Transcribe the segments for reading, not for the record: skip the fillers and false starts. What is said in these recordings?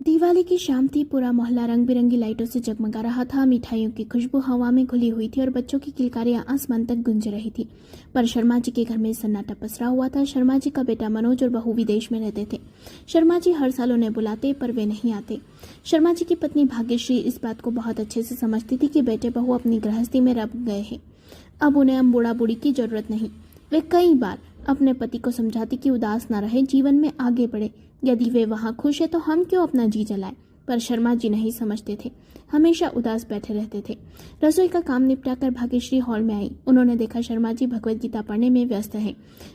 दिवाली की शाम थी। पूरा मोहल्ला रंग बिरंगी लाइटों से जगमगा रहा था। मिठाइयों की खुशबू हवा में घुली हुई थी और बच्चों की किलकारियां आसमान तक गूंज रही थी। पर शर्मा जी के घर में सन्नाटा पसरा हुआ था। शर्मा जी का बेटा मनोज और बहू विदेश में रहते थे। शर्मा जी हर साल उन्हें बुलाते पर वे नहीं आते। शर्मा जी की पत्नी भाग्यश्री इस बात को बहुत अच्छे से समझती थी कि बेटे बहू अपनी गृहस्थी में रब गए हैं। अब उन्हें बूढ़ा बूढ़ी की जरूरत नहीं। वे कई बार अपने पति को समझाती कि उदास न रहे, जीवन में आगे बढ़े। यदि वे वहां खुश है तो हम क्यों अपना जी जलाएं। पर शर्मा जी नहीं समझते थे, हमेशा उदास बैठे रहते थे। रसोई का काम निपटाकर भाग्यश्री हॉल में आई। उन्होंने देखा शर्मा जी भगवत गीता पढ़ने में व्यस्त हैं।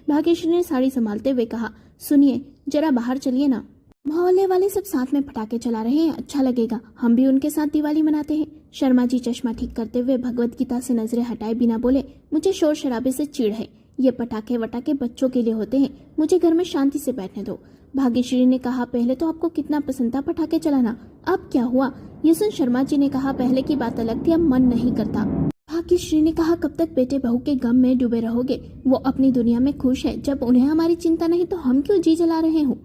भाग्यश्री ने साड़ी संभालते हुए कहा, सुनिए, जरा बाहर चलिए ना। मोहल्ले वाले सब साथ में पटाखे चला रहे हैं, अच्छा लगेगा, हम भी उनके साथ दिवाली मनाते हैं। शर्मा जी चश्मा ठीक करते हुए भगवत गीता से नजरें हटाए बिना बोले, मुझे शोर शराबे से चिढ़ है। ये पटाखे वटाखे बच्चों के लिए होते हैं, मुझे घर में शांति से बैठने दो। भाग्यश्री ने कहा, पहले तो आपको कितना पसंद था पटाखे चलाना, अब क्या हुआ। ये सुन शर्मा जी ने कहा, पहले की बात अलग थी, अब मन नहीं करता। भाग्यश्री ने कहा, कब तक बेटे बहू के गम में डूबे रहोगे। वो अपनी दुनिया में खुश है, जब उन्हें हमारी चिंता नहीं तो हम क्यों जी जला रहे हो।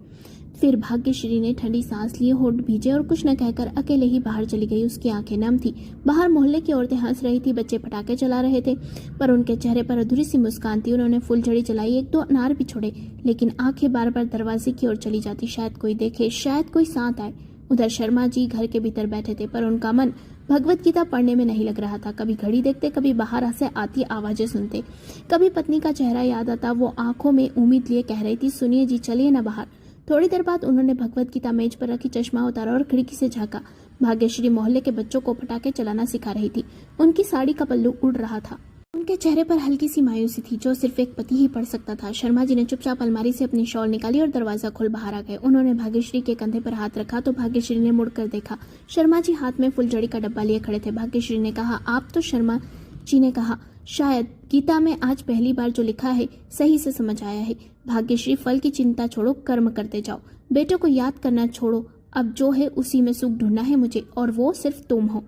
फिर भाग्यश्री ने ठंडी सांस लिए, होठ भीजे और कुछ न कहकर अकेले ही बाहर चली गई। उसकी आंखें नम थी। बाहर मोहल्ले की औरतें हंस रही थी, बच्चे पटाखे चला रहे थे, पर उनके चेहरे पर अधूरी सी मुस्कान थी। उन्होंने फुलझड़ी चलाई, एक दो अनार भी छोड़े, लेकिन आंखें बार बार दरवाजे की ओर चली जाती, शायद कोई देखे, शायद कोई साथ आए। उधर शर्मा जी घर के भीतर बैठे थे, पर उनका मन भगवत गीता पढ़ने में नहीं लग रहा था। कभी घड़ी देखते, कभी बाहर से आती आवाजें सुनते, कभी पत्नी का चेहरा याद आता। वो आंखों में उम्मीद लिए कह रही थी, सुनिए जी, चलिए ना बाहर। थोड़ी देर बाद उन्होंने भगवत गीता मेज पर रखी, चश्मा उतारा और खिड़की से झांका। भाग्यश्री मोहल्ले के बच्चों को पटाखे चलाना सिखा रही थी। उनकी साड़ी का पल्लू उड़ रहा था। उनके चेहरे पर हल्की सी मायूसी थी, जो सिर्फ एक पति ही पढ़ सकता था। शर्मा जी ने चुपचाप अलमारी से अपनी शॉल निकाली और दरवाजा खोल बाहर आ गए। उन्होंने भाग्यश्री के कंधे पर हाथ रखा तो भाग्यश्री ने मुड़कर देखा। शर्मा जी हाथ में फुलझड़ी का डब्बा लिए खड़े थे। भाग्यश्री ने कहा, आप तो। शर्मा जी ने कहा, शायद गीता में आज पहली बार जो लिखा है सही से समझ आया है। भाग्यश्री, फल की चिंता छोड़ो, कर्म करते जाओ। बेटों को याद करना छोड़ो, अब जो है उसी में सुख ढूंढना है मुझे, और वो सिर्फ तुम हो।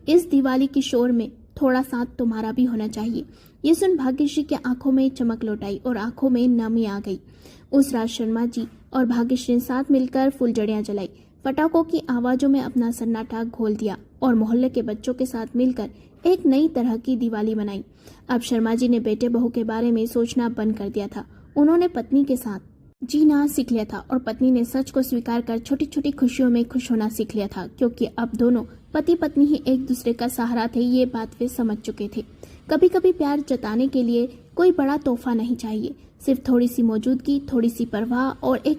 इस दिवाली की शोर में थोड़ा साथ तुम्हारा भी होना चाहिए। ये सुन भाग्यश्री की आंखों में चमक लौट आई और आंखों में नमी आ गई। उस रात शर्मा जी और भाग्यश्री ने साथ मिलकर फुलझड़ियां जलाई, पटाखों की आवाजों में अपना सन्नाटा घोल दिया और मोहल्ले के बच्चों के साथ मिलकर एक नई तरह की दिवाली मनाई। अब शर्मा जी ने बेटे बहू के बारे में सोचना बंद कर दिया था। उन्होंने पत्नी के साथ जीना सीख लिया था और पत्नी ने सच को स्वीकार कर छोटी छोटी खुशियों में खुश होना सीख लिया था, क्योंकि अब दोनों पति पत्नी ही एक दूसरे का सहारा थे। ये बात वे समझ चुके थे। कभी कभी प्यार जताने के लिए कोई बड़ा तोहफा नहीं चाहिए, सिर्फ थोड़ी सी मौजूदगी, थोड़ी सी परवाह और एक